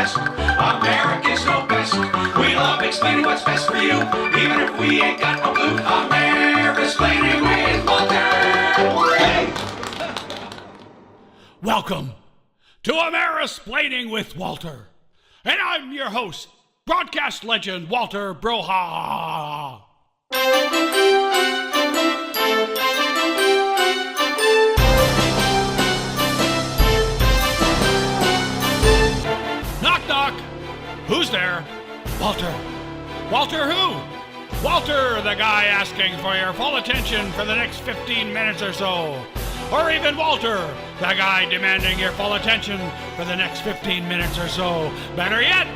best. America's no best. We love explaining what's best for you, even if we ain't got no clue. Amerispaining with Walter. Hey! Welcome to Amerispaining with Walter. And I'm your host, broadcast legend Walter Broha. Knock, knock. Who's there? Walter. Walter who? Walter, the guy asking for your full attention for the next 15 minutes or so. Or even Walter, the guy demanding your full attention for the next 15 minutes or so. Better yet,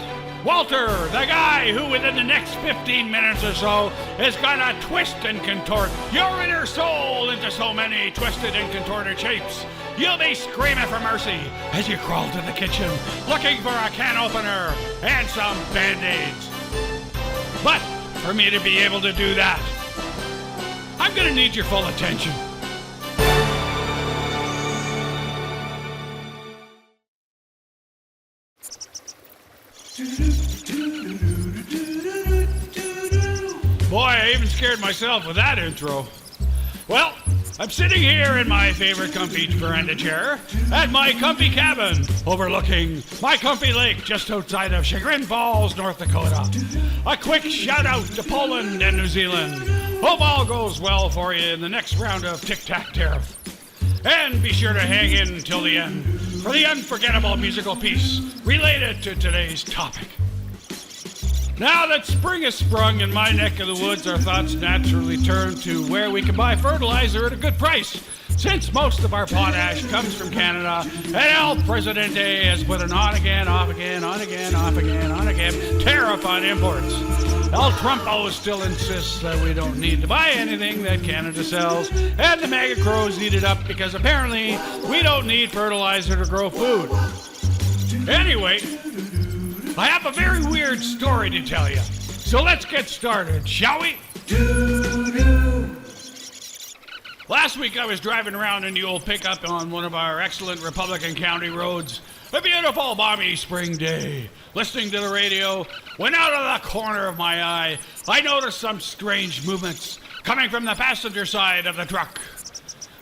Walter, the guy who within the next 15 minutes or so is gonna twist and contort your inner soul into so many twisted and contorted shapes. You'll be screaming for mercy as you crawl to the kitchen, looking for a can opener and some Band-Aids. But for me to be able to do that, I'm gonna need your full attention. Boy, I even scared myself with that intro. Well, I'm sitting here in my favorite comfy veranda chair at my comfy cabin overlooking my comfy lake just outside of Chagrin Falls, North Dakota. A quick shout out to Poland and New Zealand. Hope all goes well for you in the next round of Tic-Tac-Terror. And be sure to hang in until the end for the unforgettable musical piece related to today's topic. Now that spring has sprung in my neck of the woods, our thoughts naturally turn to where we can buy fertilizer at a good price. Since most of our potash comes from Canada, and El Presidente has put an on again, off again, on again, off again, on again tariff on imports. El Trumpo still insists that we don't need to buy anything that Canada sells, and the MAGA crows eat it up because apparently we don't need fertilizer to grow food. Anyway, I have a very weird story to tell you. So let's get started, shall we? Last week I was driving around in the old pickup on one of our excellent Republican County roads. A beautiful, balmy spring day. Listening to the radio, when out of the corner of my eye, I noticed some strange movements coming from the passenger side of the truck.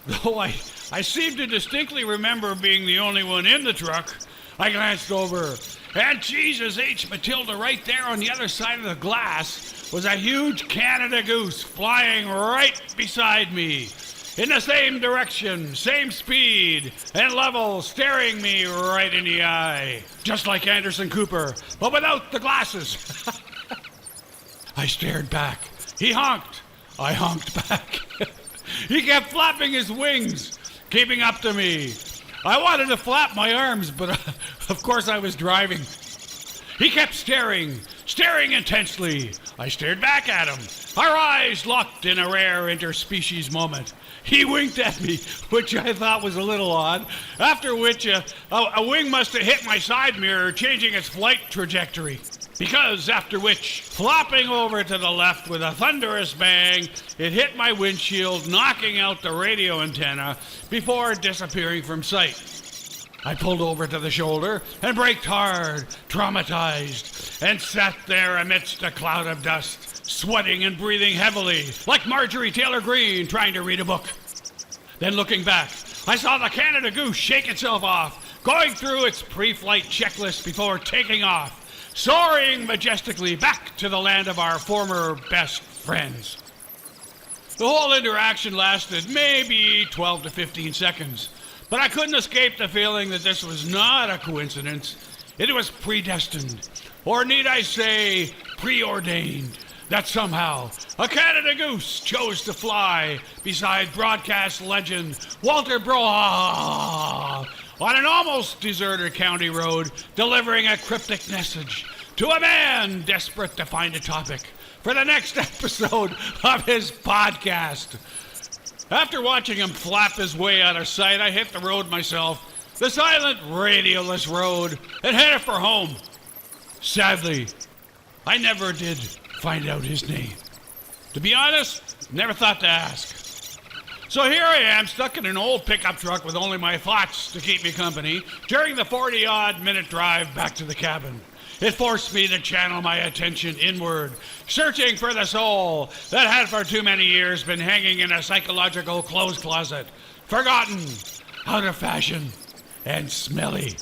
Though I seem to distinctly remember being the only one in the truck, I glanced over, and Jesus H. Matilda, right there on the other side of the glass was a huge Canada goose flying right beside me. In the same direction, same speed, and level, staring me right in the eye. Just like Anderson Cooper, but without the glasses. I stared back. He honked. I honked back. He kept flapping his wings, keeping up to me. I wanted to flap my arms, but of course I was driving. He kept staring intensely. I stared back at him. Our eyes locked in a rare interspecies moment. He winked at me, which I thought was a little odd, after which a wing must have hit my side mirror, changing its flight trajectory. Because after which, flopping over to the left with a thunderous bang, it hit my windshield, knocking out the radio antenna before disappearing from sight. I pulled over to the shoulder and braked hard, traumatized, and sat there amidst a cloud of dust, sweating and breathing heavily, like Marjorie Taylor Greene trying to read a book. Then looking back, I saw the Canada Goose shake itself off, going through its pre-flight checklist before taking off, soaring majestically back to the land of our former best friends. The whole interaction lasted maybe 12 to 15 seconds, but I couldn't escape the feeling that this was not a coincidence. It was predestined, or need I say, preordained, that somehow a Canada Goose chose to fly beside broadcast legend Walter Broha on an almost deserted county road, delivering a cryptic message to a man desperate to find a topic for the next episode of his podcast. After watching him flap his way out of sight, I hit the road myself, the silent, radioless road, and headed for home. Sadly, I never did find out his name. To be honest, never thought to ask. So here I am, stuck in an old pickup truck with only my thoughts to keep me company during the 40-odd minute drive back to the cabin. It forced me to channel my attention inward, searching for the soul that had for too many years been hanging in a psychological clothes closet, forgotten, out of fashion, and smelly.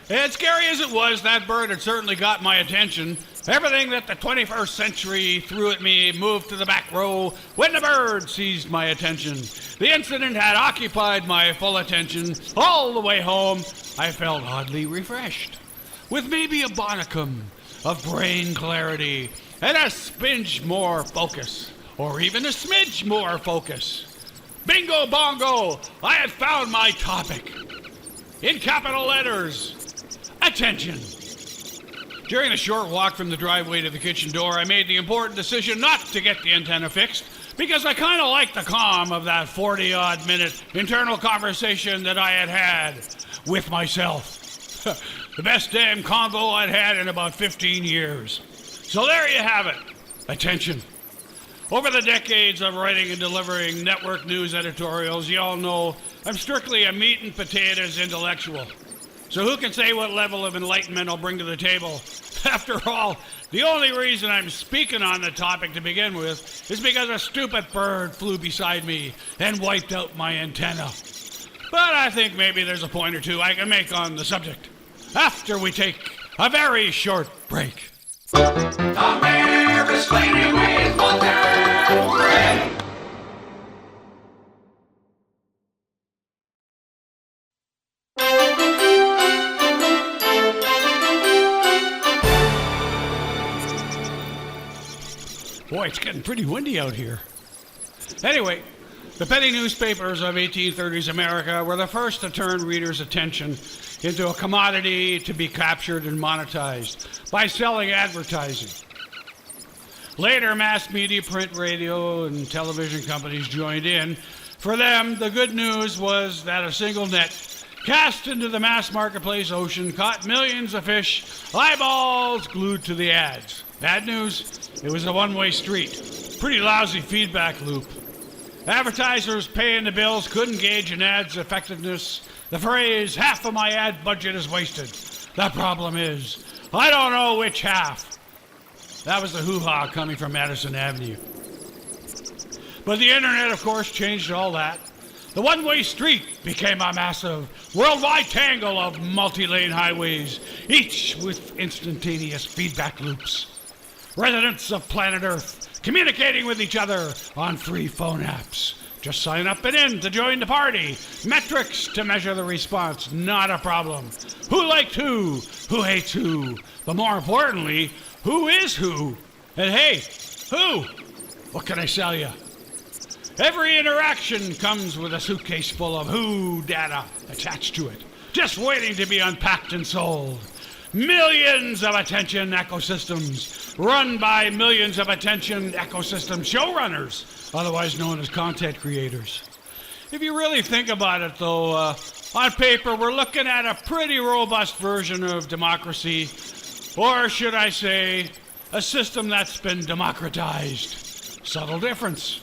And scary as it was, that bird had certainly got my attention. Everything that the 21st century threw at me moved to the back row when the bird seized my attention. The incident had occupied my full attention. All the way home, I felt oddly refreshed, with maybe a modicum of brain clarity and a spinge more focus, or even a smidge more focus. Bingo bongo, I had found my topic. In capital letters, attention. During the short walk from the driveway to the kitchen door, I made the important decision not to get the antenna fixed because I kind of liked the calm of that 40-odd minute internal conversation that I had had with myself. The best damn convo I'd had in about 15 years. So there you have it. Attention. Over the decades of writing and delivering network news editorials, you all know I'm strictly a meat and potatoes intellectual. So who can say what level of enlightenment I'll bring to the table? After all, the only reason I'm speaking on the topic to begin with is because a stupid bird flew beside me and wiped out my antenna. But I think maybe there's a point or two I can make on the subject after we take a very short break. Amerispaining with Walter. Boy, it's getting pretty windy out here. Anyway, the penny newspapers of 1830s America were the first to turn readers' attention into a commodity to be captured and monetized by selling advertising. Later, mass media, print, radio, and television companies joined in. For them, the good news was that a single net cast into the mass marketplace ocean caught millions of fish, eyeballs glued to the ads. Bad news, it was a one-way street. Pretty lousy feedback loop. Advertisers paying the bills couldn't gauge an ad's effectiveness. The phrase, half of my ad budget is wasted. The problem is, I don't know which half. That was the hoo-ha coming from Madison Avenue. But the internet, of course, changed all that. The one-way street became a massive, worldwide tangle of multi-lane highways, each with instantaneous feedback loops. Residents of planet Earth communicating with each other on free phone apps. Just sign up and in to join the party. Metrics to measure the response, not a problem. Who liked who hates who, but more importantly, who is who? And hey, who? What can I sell you? Every interaction comes with a suitcase full of who data attached to it, just waiting to be unpacked and sold. Millions of attention ecosystems run by millions of attention ecosystem showrunners, otherwise known as content creators. If you really think about it, though, on paper, we're looking at a pretty robust version of democracy, or should I say, a system that's been democratized. Subtle difference.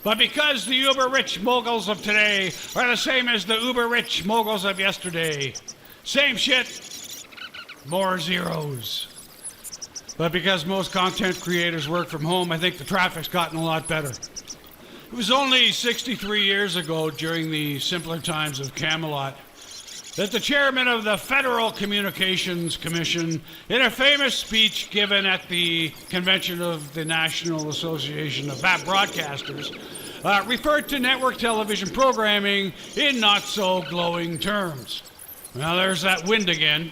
But because the uber-rich moguls of today are the same as the uber-rich moguls of yesterday, same shit, more zeros. But because most content creators work from home, I think the traffic's gotten a lot better. It was only 63 years ago, during the simpler times of Camelot, that the chairman of the Federal Communications Commission, in a famous speech given at the convention of the National Association of Broadcasters, referred to network television programming in not-so-glowing terms. Well, there's that wind again.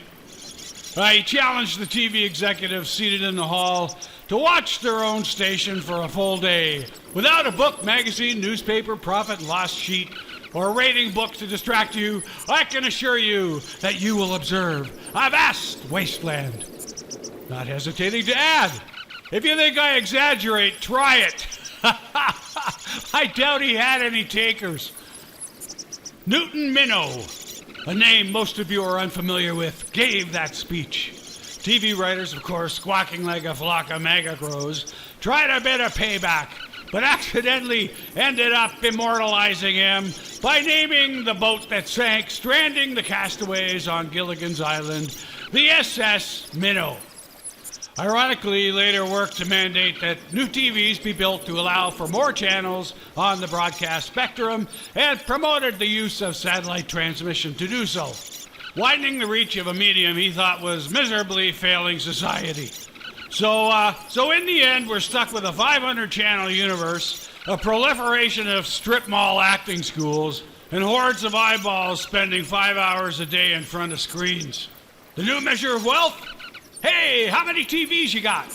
He challenged the TV executives seated in the hall to watch their own station for a full day, without a book, magazine, newspaper, profit and loss sheet, or a rating book to distract you. I can assure you that you will observe a vast wasteland. Not hesitating to add, if you think I exaggerate, try it. I doubt he had any takers. Newton Minnow, a name most of you are unfamiliar with, gave that speech. TV writers, of course, squawking like a flock of MAGA crows, tried a bit of payback but accidentally ended up immortalizing him by naming the boat that sank, stranding the castaways on Gilligan's Island, the SS Minnow. Ironically, later worked to mandate that new TVs be built to allow for more channels on the broadcast spectrum and promoted the use of satellite transmission to do so, widening the reach of a medium he thought was miserably failing society. So in the end, we're stuck with a 500-channel universe, a proliferation of strip mall acting schools, and hordes of eyeballs spending 5 hours a day in front of screens. The new measure of wealth? Hey, how many TVs you got?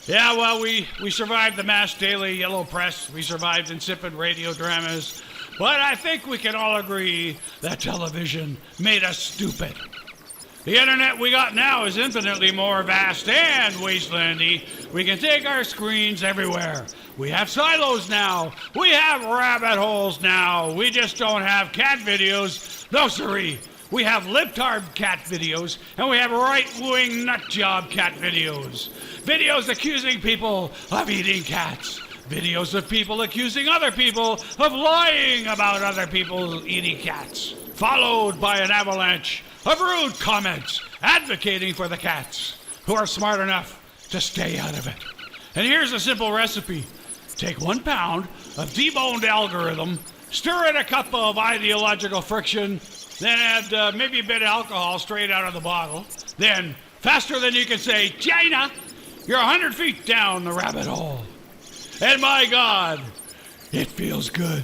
Yeah, well, we survived the mass daily yellow press. We survived insipid radio dramas. But I think we can all agree that television made us stupid. The internet we got now is infinitely more vast and wastelandy. We can take our screens everywhere. We have silos now. We have rabbit holes now. We just don't have cat videos. No, siree. We have libtard cat videos, and we have right-wing nutjob cat videos. Videos accusing people of eating cats. Videos of people accusing other people of lying about other people eating cats. Followed by an avalanche of rude comments advocating for the cats who are smart enough to stay out of it. And here's a simple recipe. Take 1 pound of deboned algorithm, stir in a cup of ideological friction, then add maybe a bit of alcohol straight out of the bottle. Then, faster than you can say, China, you're 100 feet down the rabbit hole. And my God, it feels good.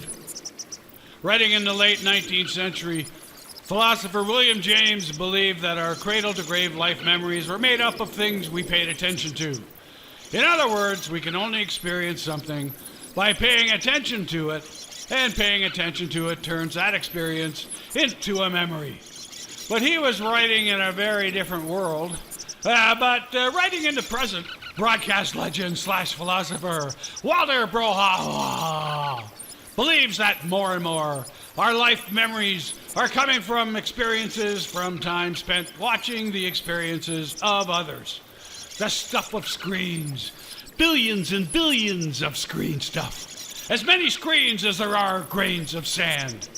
Writing in the late 19th century, philosopher William James believed that our cradle-to-grave life memories were made up of things we paid attention to. In other words, we can only experience something by paying attention to it, and paying attention to it turns that experience into a memory. But he was writing in a very different world. Writing in the present, broadcast legend / philosopher Walter Broha believes that more and more our life memories are coming from experiences from time spent watching the experiences of others. The stuff of screens. Billions and billions of screen stuff. As many screens as there are grains of sand.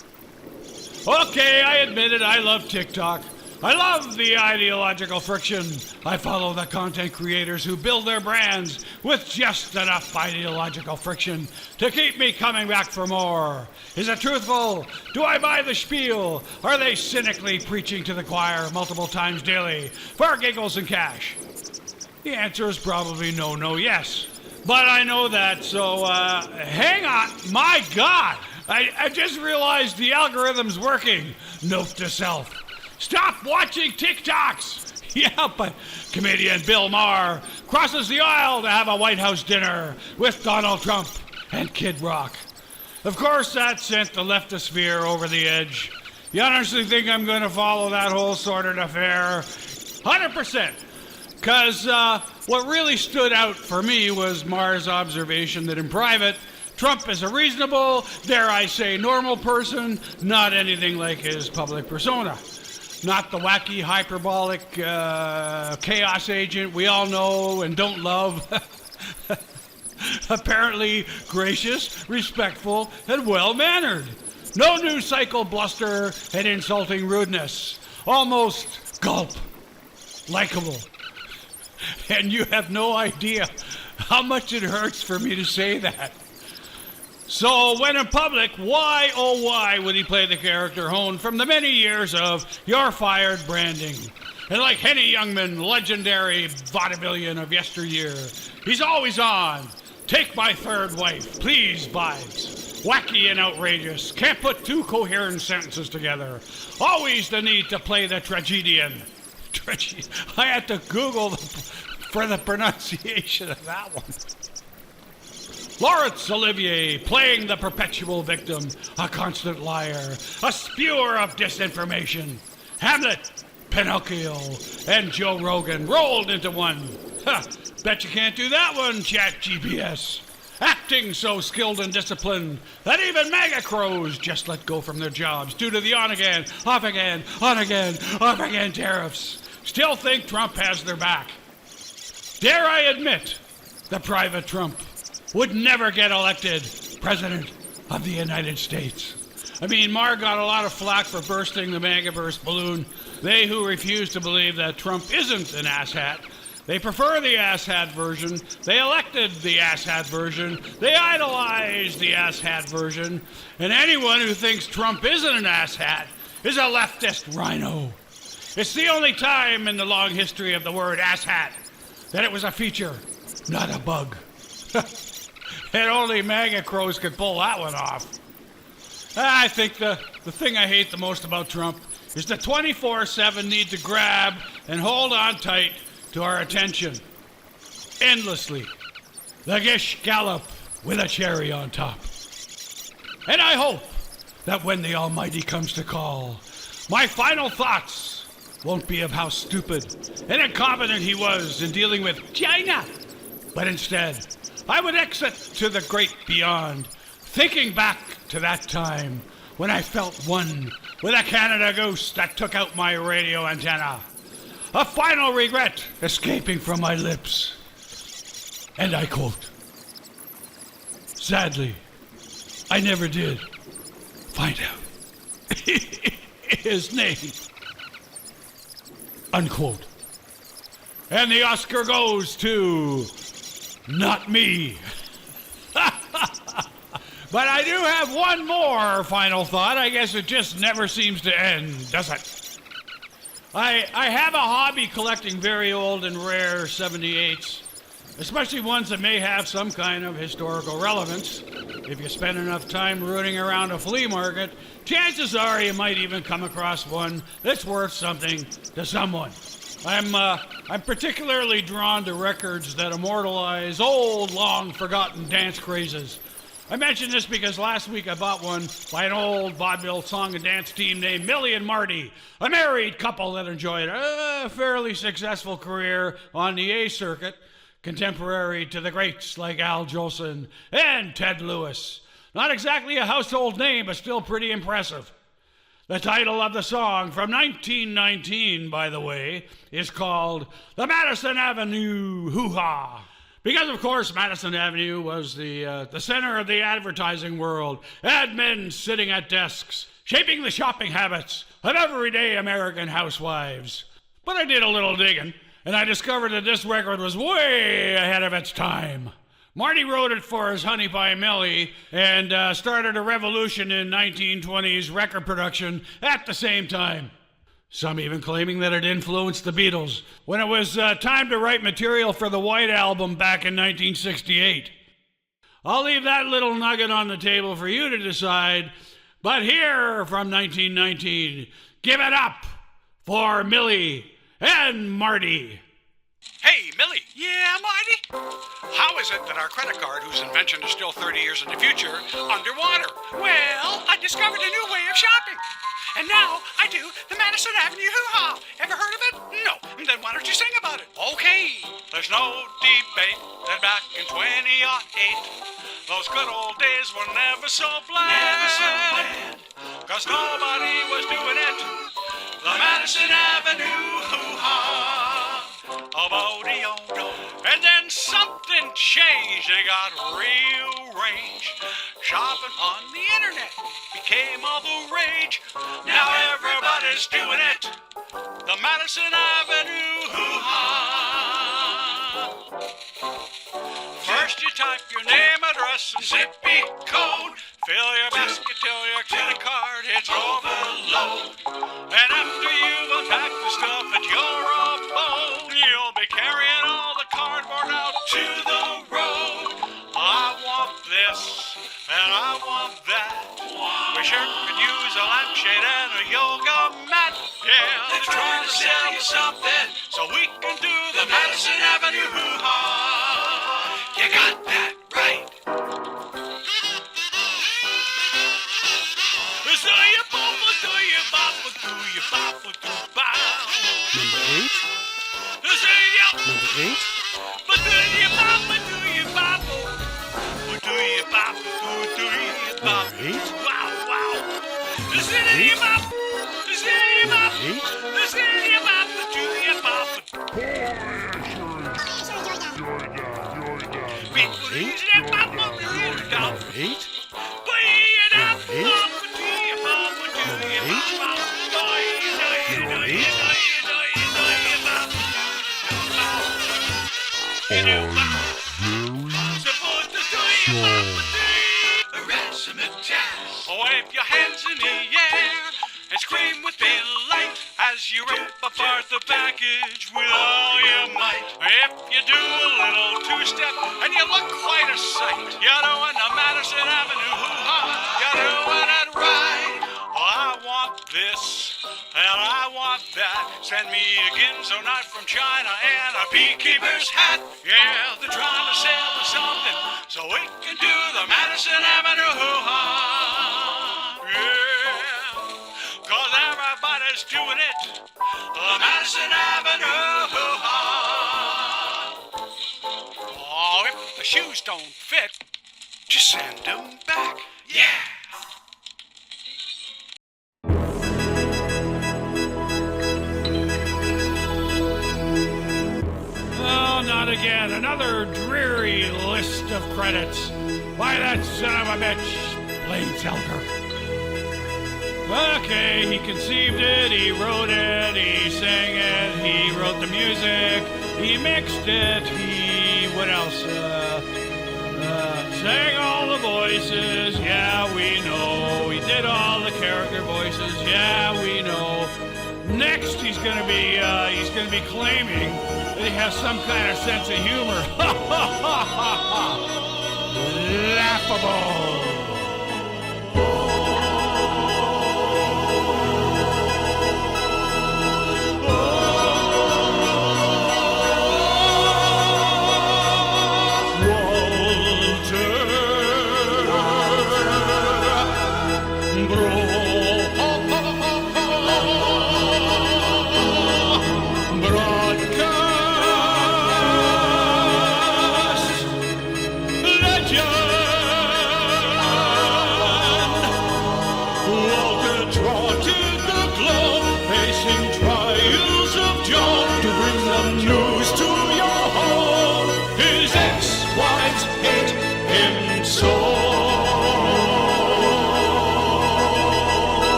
Okay, I admit it, I love TikTok. I love the ideological friction. I follow the content creators who build their brands with just enough ideological friction to keep me coming back for more. Is it truthful? Do I buy the spiel? Are they cynically preaching to the choir multiple times daily for giggles and cash? The answer is probably no, yes. But I know that, so hang on. My God, I just realized the algorithm's working. Note to self. Stop watching TikToks. Yeah, but comedian Bill Maher crosses the aisle to have a White House dinner with Donald Trump and Kid Rock. Of course, that sent the leftosphere over the edge. You honestly think I'm going to follow that whole sordid affair? 100%. Because what really stood out for me was Maher's observation that in private, Trump is a reasonable, dare I say, normal person, not anything like his public persona. Not the wacky, hyperbolic chaos agent we all know and don't love. Apparently gracious, respectful, and well-mannered. No news cycle bluster and insulting rudeness. Almost gulp. Likable. And you have no idea how much it hurts for me to say that. So when in public, why, oh why, would he play the character honed from the many years of "You're Fired" branding? And like Henny Youngman, legendary vaudevillian of yesteryear, he's always on. Take my third wife, please, vibes. Wacky and outrageous, can't put 2 coherent sentences together. Always the need to play the tragedian. I had to Google for the pronunciation of that one. Laurence Olivier playing the perpetual victim, a constant liar, a spewer of disinformation. Hamlet, Pinocchio, and Joe Rogan rolled into one. Bet you can't do that one, Chat GPS. Acting so skilled and disciplined that even MAGA crows just let go from their jobs due to the on-again, off-again, on-again, off-again tariffs. Still think Trump has their back. Dare I admit, the private Trump would never get elected President of the United States. I mean, Marr got a lot of flack for bursting the MAGA-burst balloon. They who refuse to believe that Trump isn't an asshat, they prefer the asshat version, they elected the asshat version, they idolize the asshat version, and anyone who thinks Trump isn't an asshat is a leftist rhino. It's the only time in the long history of the word asshat that it was a feature, not a bug. And only MAGA crows could pull that one off. I think the thing I hate the most about Trump is the 24/7 need to grab and hold on tight to our attention. Endlessly. The Gish Gallop with a cherry on top. And I hope that when the Almighty comes to call, my final thoughts won't be of how stupid and incompetent he was in dealing with China, but instead, I would exit to the great beyond, thinking back to that time when I felt one with a Canada goose that took out my radio antenna. A final regret escaping from my lips. And I quote, sadly, I never did find out his name. Unquote. And the Oscar goes to not me. But I do have one more final thought. I guess it just never seems to end, does it? I have a hobby collecting very old and rare 78s, especially ones that may have some kind of historical relevance. If you spend enough time rooting around a flea market, chances are you might even come across one that's worth something to someone. I'm particularly drawn to records that immortalize old, long-forgotten dance crazes. I mention this because last week I bought one by an old vaudeville song and dance team named Millie and Marty, a married couple that enjoyed a fairly successful career on the A circuit, contemporary to the greats like Al Jolson and Ted Lewis. Not exactly a household name, but still pretty impressive. The title of the song, from 1919, by the way, is called The Madison Avenue Hoohaaa. Because, of course, Madison Avenue was the center of the advertising world. Ad men sitting at desks, shaping the shopping habits of everyday American housewives. But I did a little digging, and I discovered that this record was way ahead of its time. Marty wrote it for his honey pie Millie and started a revolution in 1920s record production at the same time. Some even claiming that it influenced the Beatles when it was time to write material for the White Album back in 1968. I'll leave that little nugget on the table for you to decide, but here from 1919, give it up for Millie and Marty. Hey, Millie. Yeah, Marty? How is it that our credit card, whose invention is still 30 years in the future, underwater? Well, I discovered a new way of shopping. And now I do the Madison Avenue Hoohaaa. Ever heard of it? No. Then why don't you sing about it? Okay. There's no debate that back in 2008, those good old days were never so bland. Cause nobody was doing it. The Madison Avenue Hoohaaa. Abode, and then something changed and got rearranged. Shopping on the internet became all the rage. Now everybody's doing it. The Madison Avenue Hoohaaa. First you type your name, address, and Zippy code. Fill your basket till your credit card hits overload. And after you've unpacked the stuff at your abode, you'll be carrying all the cardboard out to the road. I want this, and I want that. We sure could use a lampshade and a yoga mat. Yeah, they're trying to sell you something, so we can do the Madison Avenue Hoohaaa. You got that right. So you bopple, do you bopple, do you bopple, do bow. Number 8. Number 8. But do you bopple, do you bopple? Do you bopple, do you bopple? 8. Wow, wow. Do you bopple? Do you bopple? Do you bopple, do you bopple? People, do you bopple? eight? Wave your hands in the air and scream with delight as you rip apart the package with all your might. If you do a little two-step and you look quite a sight, you're doing the Madison Avenue Hoohaaa, you're doing it right. I want this and I want that. Send me a Ginzo knife from China and a beekeeper's hat. Yeah, they're trying to sell us something so we can do the Madison Avenue Hoohaaa. Yeah, 'cause everybody's doing it. The Madison Avenue Hoohaaa. Oh, if the shoes don't fit, just send them back. Yeah. Oh, not again. Another dreary list of credits. Why, that son of a bitch, Blaine Selkirk. Okay, he conceived it, he wrote it, he sang it, he wrote the music, he mixed it, what else? Sang all the voices, yeah, we know. He did all the character voices, yeah, we know. Next, he's gonna be claiming that he has some kind of sense of humor. Ha ha ha ha ha! Laughable.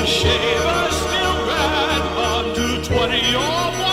Shaver still ran on to 20 or more.